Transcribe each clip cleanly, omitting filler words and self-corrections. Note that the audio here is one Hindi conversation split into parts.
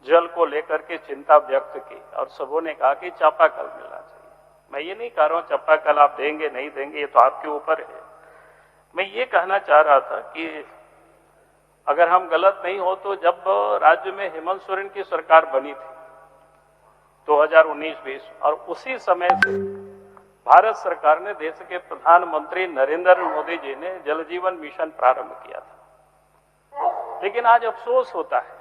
जल को लेकर के चिंता व्यक्त की और सबों ने कहा कि चापाकल मिलना चाहिए। मैं ये नहीं कह रहा हूं चापाकल आप देंगे नहीं देंगे, ये तो आपके ऊपर है। मैं ये कहना चाह रहा था कि अगर हम गलत नहीं हो तो जब राज्य में हेमंत सोरेन की सरकार बनी थी 2019-20 और उसी समय से भारत सरकार ने देश के प्रधानमंत्री नरेंद्र मोदी जी ने जल जीवन मिशन प्रारंभ किया था। लेकिन आज अफसोस होता है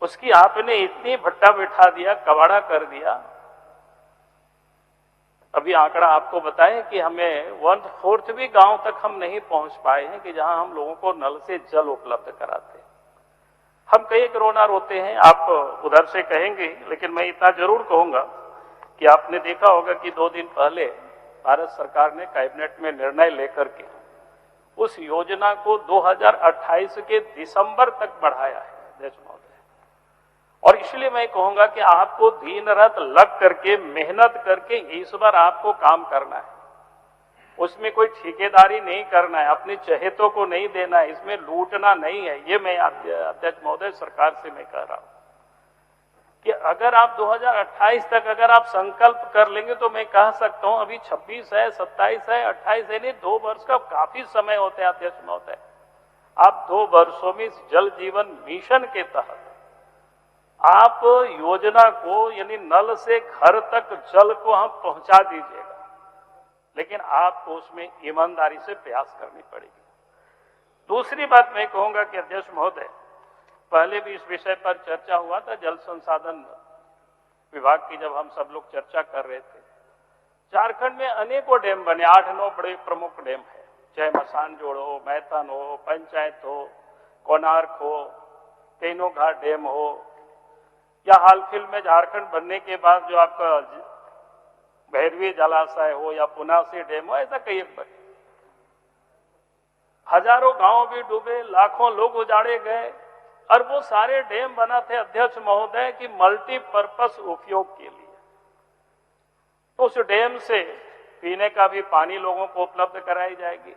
उसकी आपने इतनी भट्टा बिठा दिया, कबाड़ा कर दिया। अभी आंकड़ा आपको बताएं कि हमें 1/4 भी गांव तक हम नहीं पहुंच पाए हैं कि जहां हम लोगों को नल से जल उपलब्ध कराते हैं। हम कई रोना रोते हैं, आप उधर से कहेंगे, लेकिन मैं इतना जरूर कहूंगा कि आपने देखा होगा कि 2 दिन पहले भारत सरकार ने कैबिनेट में निर्णय लेकर के उस योजना को 2028 के दिसंबर तक बढ़ाया है अध्यक्ष महोदय। और इसलिए मैं कहूंगा कि आपको दिन रात लग करके मेहनत करके इस बार आपको काम करना है। उसमें कोई ठेकेदारी नहीं करना है, अपने चहेतों को नहीं देना है, इसमें लूटना नहीं है। ये मैं अध्यक्ष महोदय सरकार से मैं कह रहा हूं कि अगर आप 2028 तक अगर आप संकल्प कर लेंगे तो मैं कह सकता हूं अभी 26 है, 27 है, 28 है, नहीं 2 वर्ष का काफी समय होता है अध्यक्ष महोदय। आप 2 वर्षों में जल जीवन मिशन के तहत आप योजना को यानी नल से घर तक जल को हम पहुंचा दीजिएगा, लेकिन आपको उसमें ईमानदारी से प्रयास करनी पड़ेगी। दूसरी बात मैं कहूंगा कि अध्यक्ष महोदय, पहले भी इस विषय पर चर्चा हुआ था, जल संसाधन विभाग की जब हम सब लोग चर्चा कर रहे थे। झारखंड में अनेकों डैम बने, 8-9 बड़े प्रमुख डैम है, चाहे मसानजोड़ हो, मैथन हो, पंचायत हो, कोणार्क हो, तीनों घाट डैम हो, या हाल फिलहाल में झारखंड बनने के बाद जो आपका भैरवी जलाशय हो या पुनासी डैम हो, ऐसा कई बने। हजारों गांव भी डूबे, लाखों लोग उजाड़े गए और वो सारे डैम बना थे अध्यक्ष महोदय की मल्टीपर्पस उपयोग के लिए। तो उस डैम से पीने का भी पानी लोगों को उपलब्ध कराई जाएगी,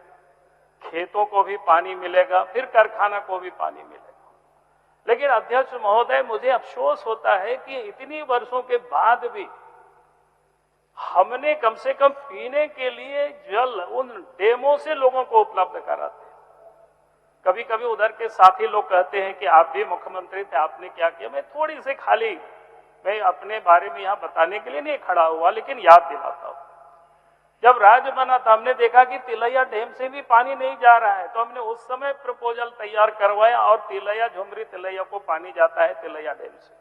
खेतों को भी पानी मिलेगा, फिर कारखाना को भी पानी मिलेगा। लेकिन अध्यक्ष महोदय, मुझे अफसोस होता है कि इतनी वर्षों के बाद भी हमने कम से कम पीने के लिए जल उन डैमों से लोगों को उपलब्ध कराते। कभी कभी उधर के साथी लोग कहते हैं कि आप भी मुख्यमंत्री थे, आपने क्या किया। मैं थोड़ी सी खाली मैं अपने बारे में यहां बताने के लिए नहीं खड़ा हुआ, लेकिन याद दिलाता हूं। जब राज्य बना था हमने देखा कि तिलैया डैम से भी पानी नहीं जा रहा है, तो हमने उस समय प्रपोजल तैयार करवाया और तिलैया झुमरी तिलैया को पानी जाता है तिलैया डैम से।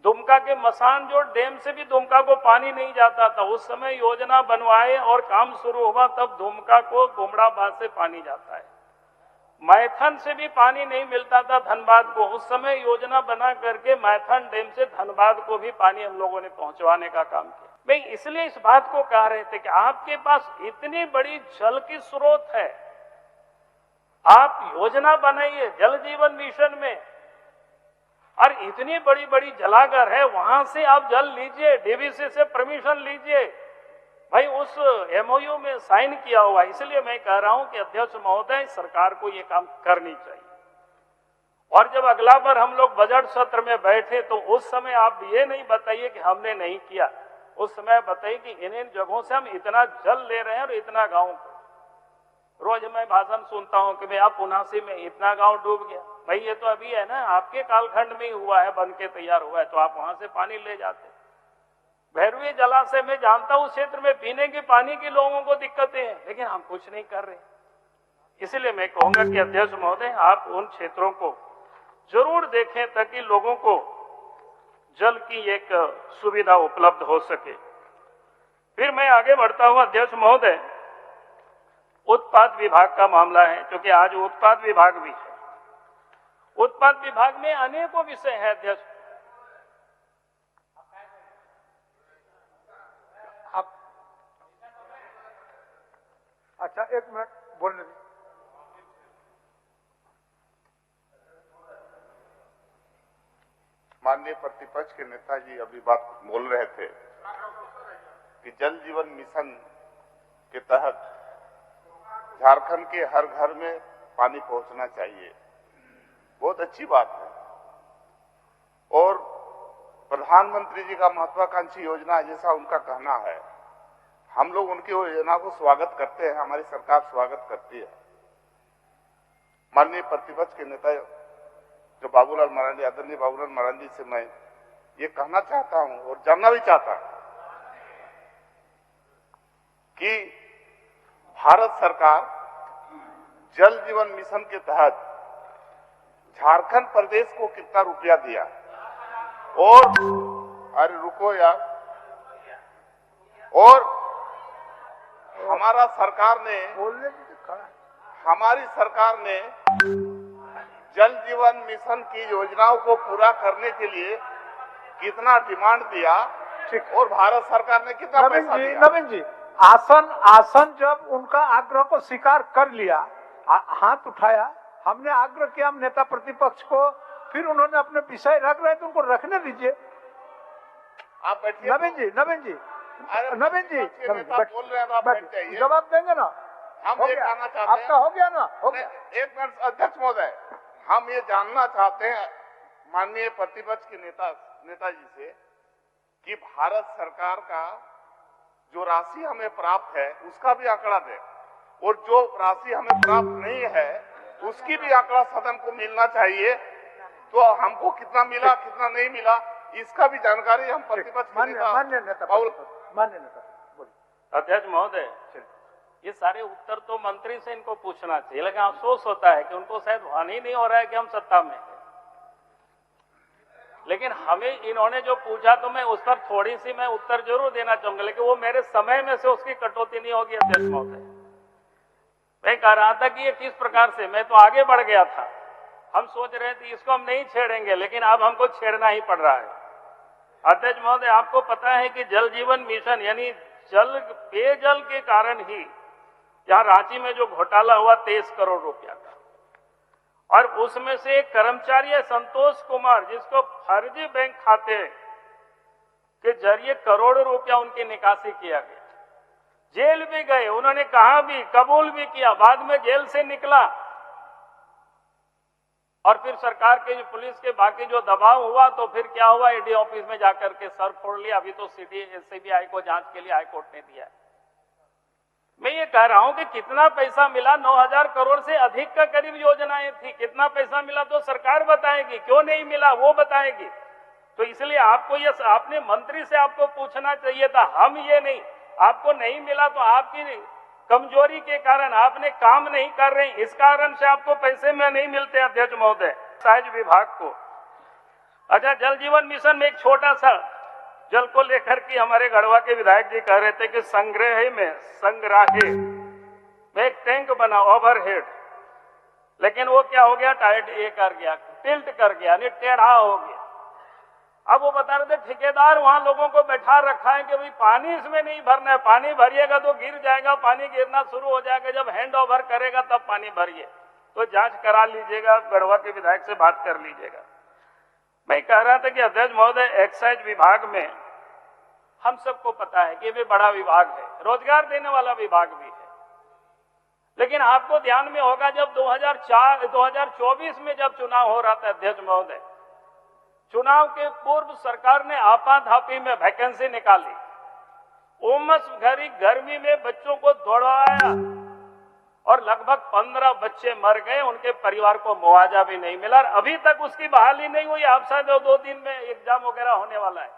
दुमका के मसानजोड़ डैम से भी दुमका को पानी नहीं जाता था, उस समय योजना बनवाए और काम शुरू हुआ, तब दुमका को गुमड़ा बांध से पानी जाता है। मैथन से भी पानी नहीं मिलता था धनबाद को, उस समय योजना बना करके मैथन डैम से धनबाद को भी पानी हम लोगों ने पहुंचवाने का काम किया। मैं इसलिए इस बात को कह रहे थे कि आपके पास इतनी बड़ी जल की स्रोत है, आप योजना बनाइए जल जीवन मिशन में, और इतनी बड़ी बड़ी जलागार है, वहां से आप जल लीजिए, डीवीसी से परमिशन लीजिए। भाई उस एमओयू में साइन किया हुआ, इसलिए मैं कह रहा हूं कि अध्यक्ष महोदय सरकार को यह काम करनी चाहिए। और जब अगला बार हम लोग बजट सत्र में बैठे तो उस समय आप ये नहीं बताइए कि हमने नहीं किया, उस समय बताइए कि इन जगहों से हम इतना जल ले रहे हैं और इतना गांव को। रोज मैं भाषण सुनता हूं कि भैया पुनासी में इतना गांव डूब गया। भाई ये तो अभी है ना, आपके कालखंड में ही हुआ है, बन के तैयार हुआ है, तो आप वहां से पानी ले जाते। भैरवी जलाशय में जानता हूं क्षेत्र में पीने के पानी की लोगों को दिक्कतें हैं, लेकिन हम कुछ नहीं कर रहे। इसलिए मैं कहूंगा कि अध्यक्ष महोदय, आप उन क्षेत्रों को जरूर देखें ताकि लोगों को जल की एक सुविधा उपलब्ध हो सके। फिर मैं आगे बढ़ता हूं अध्यक्ष महोदय, उत्पाद विभाग का मामला है, क्योंकि आज उत्पाद विभाग भी है। उत्पाद विभाग में अनेकों विषय है अध्यक्ष। आप अच्छा 1 मिनट बोलने दीजिए। माननीय प्रतिपक्ष के नेताजी अभी बात बोल रहे थे कि जल जीवन मिशन के तहत झारखंड के हर घर में पानी पहुंचना चाहिए। बहुत अच्छी बात है, प्रधानमंत्री जी का महत्वाकांक्षी योजना है, जैसा उनका कहना है, हम लोग उनकी योजना को स्वागत करते हैं, हमारी सरकार स्वागत करती है। माननीय प्रतिपक्ष के नेता जो बाबूलाल मरांडी, आदरणीय बाबूलाल मरांडी से मैं ये कहना चाहता हूं और जानना भी चाहता हूं कि भारत सरकार जल जीवन मिशन के तहत झारखंड प्रदेश को कितना रुपया दिया, और अरे रुको यार, और हमारी सरकार ने जल जीवन मिशन की योजनाओं को पूरा करने के लिए कितना डिमांड दिया, और भारत सरकार ने कितना पैसा दिया। नवीन जी, आसन जब उनका आग्रह को स्वीकार कर लिया, हाथ उठाया, हमने आग्रह किया हम नेता प्रतिपक्ष को, फिर उन्होंने अपने विषय रख रहे तो उनको रखने दीजिए। आप बैठिए। नवीन जी बोल रहे हैं, आप बैठ जाइए, जवाब देंगे ना। हम ये जानना चाहते हैं, आपका हो गया ना, हो गया। एक मिनट अध्यक्ष महोदय, हम ये जानना चाहते हैं माननीय प्रतिपक्ष के नेताजी से कि भारत सरकार का जो राशि हमें प्राप्त है उसका भी आंकड़ा दे, और जो राशि हमें प्राप्त नहीं है उसकी भी आंकड़ा सदन को मिलना चाहिए। तो हमको कितना मिला, कितना नहीं मिला, इसका भी जानकारी हम प्रतिपक्ष मान्य नेता। अध्यक्ष महोदय, ये सारे उत्तर तो मंत्री से इनको पूछना चाहिए, लेकिन अफसोस होता है कि उनको शायद भान ही नहीं हो रहा है कि हम सत्ता में हैं। लेकिन हमें इन्होंने जो पूछा तो मैं उस पर थोड़ी सी मैं उत्तर जरूर देना चाहूंगा, लेकिन वो मेरे समय में से उसकी कटौती नहीं होगी। अध्यक्ष महोदय, मैं कह रहा था कि ये किस प्रकार से, मैं तो आगे बढ़ गया था, हम सोच रहे थे इसको हम नहीं छेड़ेंगे, लेकिन अब हमको छेड़ना ही पड़ रहा है। अध्यक्ष महोदय, आपको पता है कि जल जीवन मिशन यानी पेयजल के कारण ही यहाँ रांची में जो घोटाला हुआ 23 करोड़ रुपया का, और उसमें से एक कर्मचारी है संतोष कुमार, जिसको फर्जी बैंक खाते के जरिए करोड़ों रुपया उनकी निकासी किया गया, जेल भी गए, उन्होंने कहा भी, कबूल भी किया, बाद में जेल से निकला, और फिर सरकार के पुलिस के बाकी जो दबाव हुआ तो फिर क्या हुआ, ईडी ऑफिस में जाकर के सर फोड़ लिया। अभी तो सीबीआई को जांच के लिए हाईकोर्ट ने दिया है। मैं ये कह रहा हूं कि कितना पैसा मिला, 9,000 करोड़ से अधिक का करीब योजनाएं थी, कितना पैसा मिला तो सरकार बताएगी, क्यों नहीं मिला वो बताएगी। तो इसलिए आपको ये, आपने मंत्री से आपको पूछना चाहिए था, हम ये नहीं, आपको नहीं मिला तो आपकी कमजोरी के कारण आपने काम नहीं कर रहे, इस कारण से आपको पैसे में नहीं मिलते। अध्यक्ष महोदय, सहज विभाग को, अच्छा, जल जीवन मिशन में एक छोटा सा जल को लेकर के हमारे गढ़वा के विधायक जी कह रहे थे कि संग्राही में एक टैंक बना ओवरहेड, लेकिन वो क्या हो गया, टाइट ये कर गया, टिल्ट कर गया, यानी टेढ़ा हो गया। अब वो बता रहे थे ठेकेदार वहां लोगों को बैठा रखा है कि भाई पानी इसमें नहीं भरना है, पानी भरिएगा तो गिर जाएगा, पानी गिरना शुरू हो जाएगा, जब हैंड ओवर करेगा तब पानी भरिए। तो जांच करा लीजिएगा, गढ़वा के विधायक से बात कर लीजिएगा। मैं कह रहा था कि अध्यक्ष महोदय, एक्साइज विभाग में हम सबको पता है कि वे बड़ा विभाग है, रोजगार देने वाला विभाग भी है, लेकिन आपको ध्यान में होगा जब 2024 में जब चुनाव हो रहा था अध्यक्ष महोदय, चुनाव के पूर्व सरकार ने आपाधापी में वैकेंसी निकाली, उमस भरी गर्मी में बच्चों को दौड़ाया और लगभग 15 बच्चे मर गए, उनके परिवार को मुआवजा भी नहीं मिला, और अभी तक उसकी बहाली नहीं हुई। आप शायद 2 दिन में एग्जाम वगैरह होने वाला है।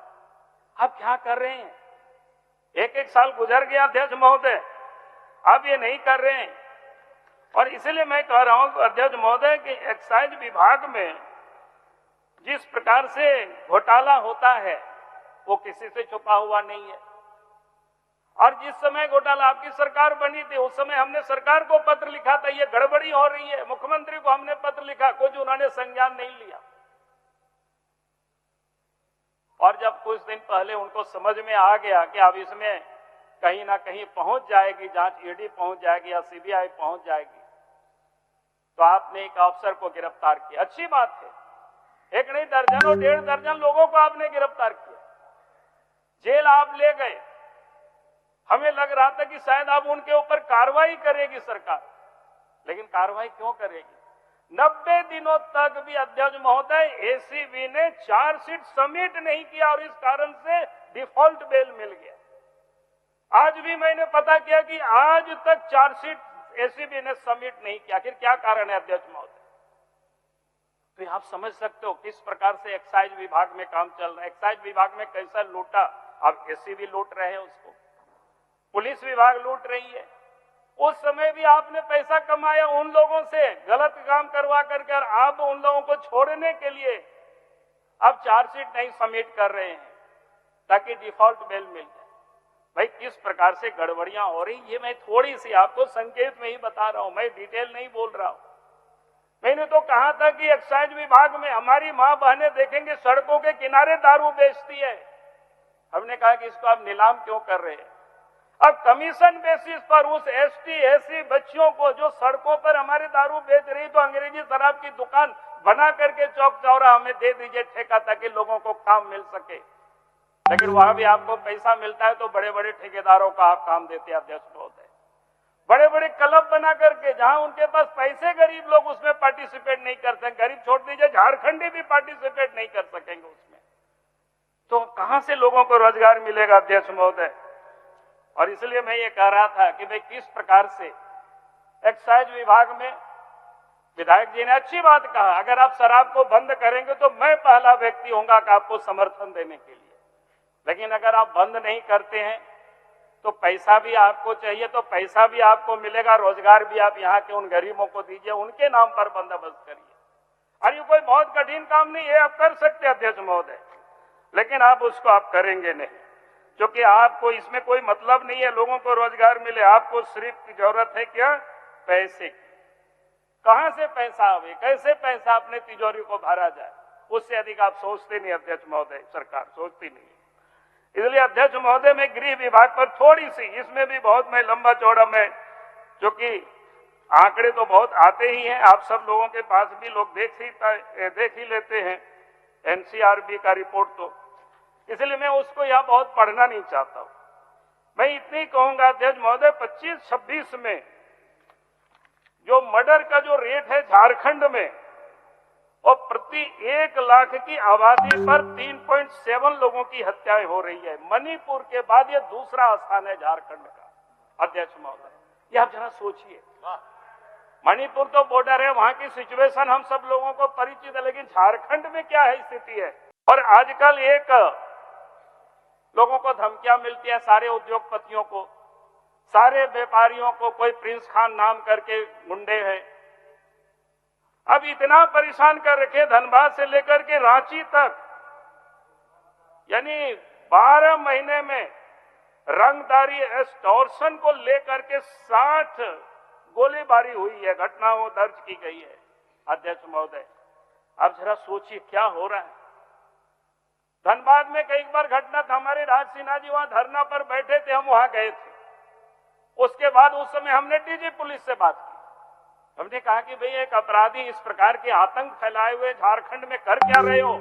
आप क्या कर रहे हैं, एक साल गुजर गया अध्यक्ष महोदय, आप ये नहीं कर रहे हैं। और इसलिए मैं कह रहा हूं अध्यक्ष महोदय कि एक्साइज विभाग में जिस प्रकार से घोटाला होता है वो किसी से छुपा हुआ नहीं है। और जिस समय घोटाला आपकी सरकार बनी थी उस समय हमने सरकार को पत्र लिखा था, ये गड़बड़ी हो रही है, मुख्यमंत्री को हमने पत्र लिखा, कुछ उन्होंने संज्ञान नहीं लिया। और जब कुछ दिन पहले उनको समझ में आ गया कि अब इसमें कहीं ना कहीं पहुंच जाएगी जांच, ईडी पहुंच जाएगी या सीबीआई पहुंच जाएगी, तो आपने एक अफसर को गिरफ्तार किया। अच्छी बात है, एक नहीं दर्जनों 1.5 दर्जन लोगों को आपने गिरफ्तार किया, जेल आप ले गए। हमें लग रहा था कि शायद अब उनके ऊपर कार्रवाई करेगी सरकार, लेकिन कार्रवाई क्यों करेगी? 90 दिनों तक भी अध्यक्ष महोदय एसीबी ने चार्जशीट सबमिट नहीं किया और इस कारण से डिफॉल्ट बेल मिल गया। आज भी मैंने पता किया कि आज तक चार्जशीट एसीबी ने सबमिट नहीं किया। आखिर क्या कारण है अध्यक्ष महोदय? तो आप समझ सकते हो किस प्रकार से एक्साइज विभाग में काम चल रहा है। एक्साइज विभाग में कैसा लूटा, अब एसीबी लूट रहे हैं उसको, पुलिस विभाग लूट रही है। उस समय भी आपने पैसा कमाया उन लोगों से गलत काम करवा करके, और आप उन लोगों को छोड़ने के लिए अब चार्जशीट नहीं सबमिट कर रहे हैं ताकि डिफॉल्ट बेल मिल जाए। भाई किस प्रकार से गड़बड़ियां हो रही, ये मैं थोड़ी सी आपको संकेत में ही बता रहा हूं, मैं डिटेल नहीं बोल रहा हूं। मैंने तो कहा था कि एक्साइज विभाग में हमारी मां बहनें देखेंगे सड़कों के किनारे दारू बेचती है। हमने कहा कि इसको आप नीलाम क्यों कर रहे हैं? अब कमीशन बेसिस पर उस एसटी एसी बच्चियों को जो सड़कों पर हमारे दारू बेच रही, तो अंग्रेजी शराब की दुकान बना करके चौक चौरा हमें दे दीजिए ठेका, ताकि लोगों को काम मिल सके। लेकिन वहां भी आपको पैसा मिलता है तो बड़े बड़े ठेकेदारों का आप काम देते हैं अध्यक्ष महोदय। बड़े बड़े क्लब बना करके जहां उनके पास पैसे, गरीब लोग उसमें पार्टिसिपेट नहीं करते। गरीब छोड़ दीजिए, झारखंडी भी पार्टिसिपेट नहीं कर सकेंगे उसमें। तो कहां से लोगों को रोजगार मिलेगा अध्यक्ष महोदय? और इसलिए मैं ये कह रहा था कि भाई किस प्रकार से एक्साइज विभाग में विधायक जी ने अच्छी बात कहा, अगर आप शराब को बंद करेंगे तो मैं पहला व्यक्ति होऊंगा कि आपको समर्थन देने के लिए। लेकिन अगर आप बंद नहीं करते हैं तो पैसा भी आपको चाहिए, तो पैसा भी आपको मिलेगा, रोजगार भी आप यहाँ के उन गरीबों को दीजिए, उनके नाम पर बंदोबस्त करिए। और ये कोई बहुत कठिन काम नहीं है, आप कर सकते हैं अध्यक्ष महोदय, लेकिन आप उसको आप करेंगे नहीं, क्योंकि आपको इसमें कोई मतलब नहीं है लोगों को रोजगार मिले। आपको सिर्फ जरूरत है क्या? पैसे की। कहां से पैसा आवे, कैसे पैसा अपने तिजोरी को भरा जाए, उससे अधिक आप सोचते नहीं अध्यक्ष महोदय, सरकार सोचती नहीं। इसलिए अध्यक्ष महोदय में गृह विभाग पर थोड़ी सी, इसमें भी बहुत मैं लंबा चौड़ा में, क्योंकि आंकड़े तो बहुत आते ही हैं, आप सब लोगों के पास भी लोग देख ही लेते हैं एनसीआरबी का रिपोर्ट, तो इसलिए मैं उसको यहां बहुत पढ़ना नहीं चाहता हूं। मैं इतनी कहूंगा अध्यक्ष महोदय, 25-26 में जो मर्डर का जो रेट है झारखंड में, और प्रति 1 लाख की आबादी पर 3.7 लोगों की हत्याएं हो रही है। मणिपुर के बाद ये दूसरा स्थान है झारखंड का अध्यक्ष महोदय। ये आप जरा सोचिए, मणिपुर तो बॉर्डर है, वहां की सिचुएशन हम सब लोगों को परिचित है, लेकिन झारखंड में क्या है स्थिति है। और आजकल एक लोगों को धमकियां मिलती है, सारे उद्योगपतियों को, सारे व्यापारियों को, कोई प्रिंस खान नाम करके गुंडे हैं, अब इतना परेशान कर रखे धनबाद से लेकर के रांची तक, यानी 12 महीने में रंगदारी एक्सटॉर्शन को लेकर के 60 गोलीबारी हुई है, घटनाओं दर्ज की गई है अध्यक्ष महोदय। आप जरा सोचिए क्या हो रहा है। धनबाद में कई बार घटना था, हमारे राज सिन्हा जी वहां धरना पर बैठे थे, हम वहां गए थे। उसके बाद उस समय हमने डीजी पुलिस से बात की, हमने कहा कि भाई एक अपराधी इस प्रकार के आतंक फैलाए हुए झारखंड में कर क्या रहे हो?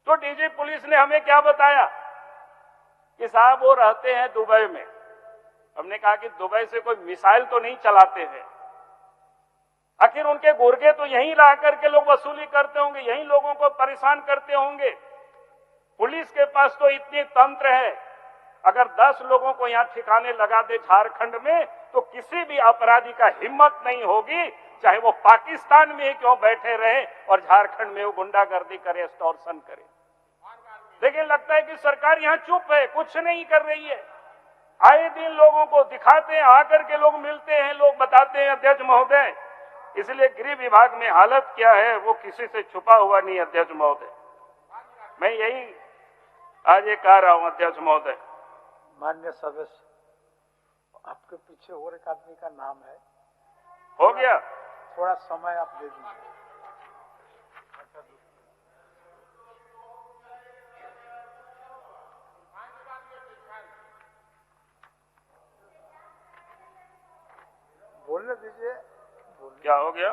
तो डीजी पुलिस ने हमें क्या बताया कि साहब वो रहते हैं दुबई में। हमने कहा कि दुबई से कोई मिसाइल तो नहीं चलाते हैं, आखिर उनके गुर्गे तो यहीं ला करके लोग वसूली करते होंगे, यहीं लोगों को परेशान करते होंगे। पुलिस के पास तो इतनी तंत्र है, अगर 10 लोगों को यहां ठिकाने लगा दे झारखंड में, तो किसी भी अपराधी का हिम्मत नहीं होगी, चाहे वो पाकिस्तान में ही क्यों बैठे रहे और झारखंड में वो गुंडागर्दी करे, एक्सटॉर्शन करे। लेकिन लगता है कि सरकार यहां चुप है, कुछ नहीं कर रही है। आए दिन लोगों को दिखाते हैं, आकर के लोग मिलते हैं, लोग बताते हैं अध्यक्ष महोदय। इसलिए गृह विभाग में हालत क्या है वो किसी से छुपा हुआ नहीं अध्यक्ष महोदय। मैं यही आज ये कह रहा हूं अध्यक्ष महोदय। माननीय सदस्य, आपके पीछे और एक आदमी का नाम है, हो गया, थोड़ा समय आप दे दीजिए। बोलने दीजिए। क्या हो गया?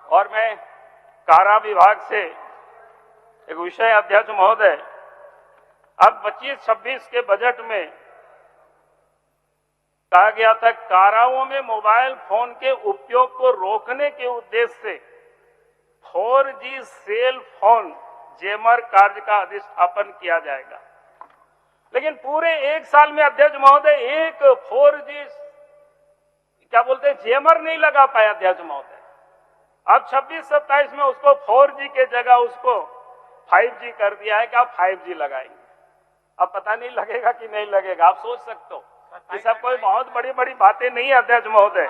और मैं कारा विभाग से एक विषय अध्यक्ष महोदय, अब 25-26 के बजट में कहा गया था काराओं में मोबाइल फोन के उपयोग को रोकने के उद्देश्य से 4G सेल फोन जैमर कार्य का अधिष्ठापन किया जाएगा। लेकिन पूरे एक साल में अध्यक्ष महोदय एक 4G क्या बोलते हैं जैमर नहीं लगा पाया अध्यक्ष महोदय। अब 26-27 में उसको 4G के जगह उसको 5G कर दिया है कि आप 5G लगाएंगे। अब पता नहीं लगेगा कि नहीं लगेगा, आप सोच सकते हो। ये सब कोई बहुत बड़ी बड़ी बातें नहीं है अध्यक्ष महोदय।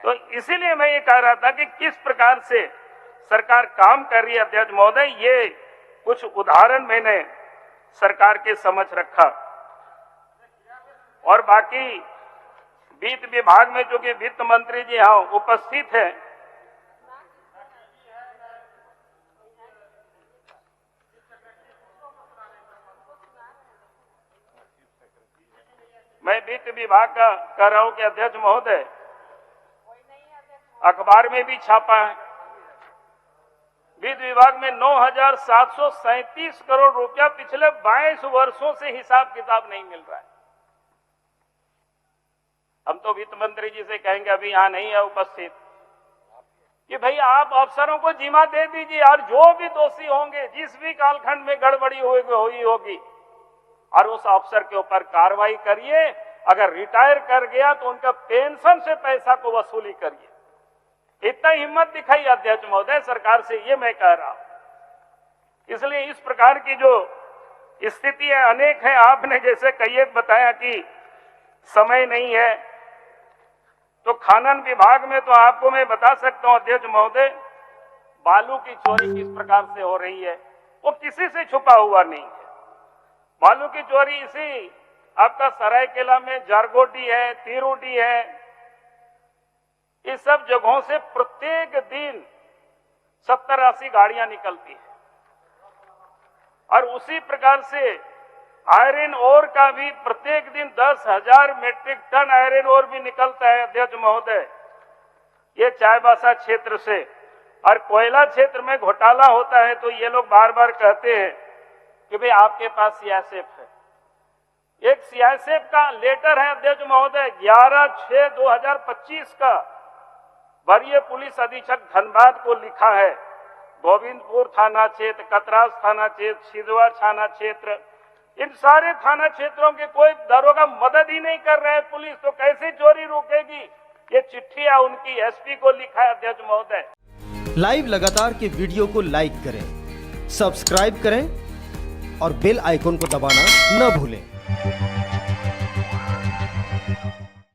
तो इसीलिए मैं ये कह रहा था कि किस प्रकार से सरकार काम कर रही है अध्यक्ष महोदय, ये कुछ उदाहरण मैंने सरकार के समक्ष रखा। और बाकी वित्त विभाग में जो कि वित्त मंत्री जी यहाँ उपस्थित हैं, मैं वित्त विभाग का कह रहा हूं कि अध्यक्ष महोदय अखबार में भी छापा है, वित्त विभाग में 9,737 करोड़ रुपया पिछले 22 वर्षों से हिसाब किताब नहीं मिल रहा है। हम तो वित्त मंत्री जी से कहेंगे, अभी यहां नहीं है उपस्थित, कि भाई आप अफसरों को जिम्मा दे दीजिए और जो भी दोषी होंगे, जिस भी कालखंड में गड़बड़ी हुई होगी, और उस अफसर के ऊपर कार्रवाई करिए। अगर रिटायर कर गया तो उनका पेंशन से पैसा को वसूली करिए। इतना हिम्मत दिखाई अध्यक्ष महोदय सरकार से, ये मैं कह रहा हूं। इसलिए इस प्रकार की जो स्थितियां अनेक है, आपने जैसे कई बताया कि समय नहीं है, तो खनन विभाग में तो आपको मैं बता सकता हूं अध्यक्ष महोदय, बालू की चोरी किस प्रकार से हो रही है, वो किसी से छुपा हुआ नहीं है। बालू की चोरी इसी आपका सरायकेला में जारगोडी है, तिरुडी है, इस सब जगहों से प्रत्येक दिन 70-80 गाड़ियां निकलती है। और उसी प्रकार से आयरन ओर का भी प्रत्येक दिन 10,000 मेट्रिक टन आयरन ओर भी निकलता है अध्यक्ष महोदय, ये चाईबासा क्षेत्र से। और कोयला क्षेत्र में घोटाला होता है तो ये लोग बार बार कहते हैं कि भाई आपके पास सीआईएसएफ है। एक सीआईएसएफ का लेटर है अध्यक्ष महोदय 11/6/2025 का वरीय पुलिस अधीक्षक धनबाद को लिखा है। गोविंदपुर थाना क्षेत्र, कतरास थाना क्षेत्र, सिधवा थाना क्षेत्र, इन सारे थाना क्षेत्रों के कोई दरोगा मदद ही नहीं कर रहे हैं पुलिस, तो कैसे चोरी रोकेगी। ये चिट्ठी है उनकी एसपी को लिखा है अध्यक्ष महोदय। लाइव लगातार के वीडियो को लाइक करें, सब्सक्राइब करें और बेल आइकन को दबाना न भूलें।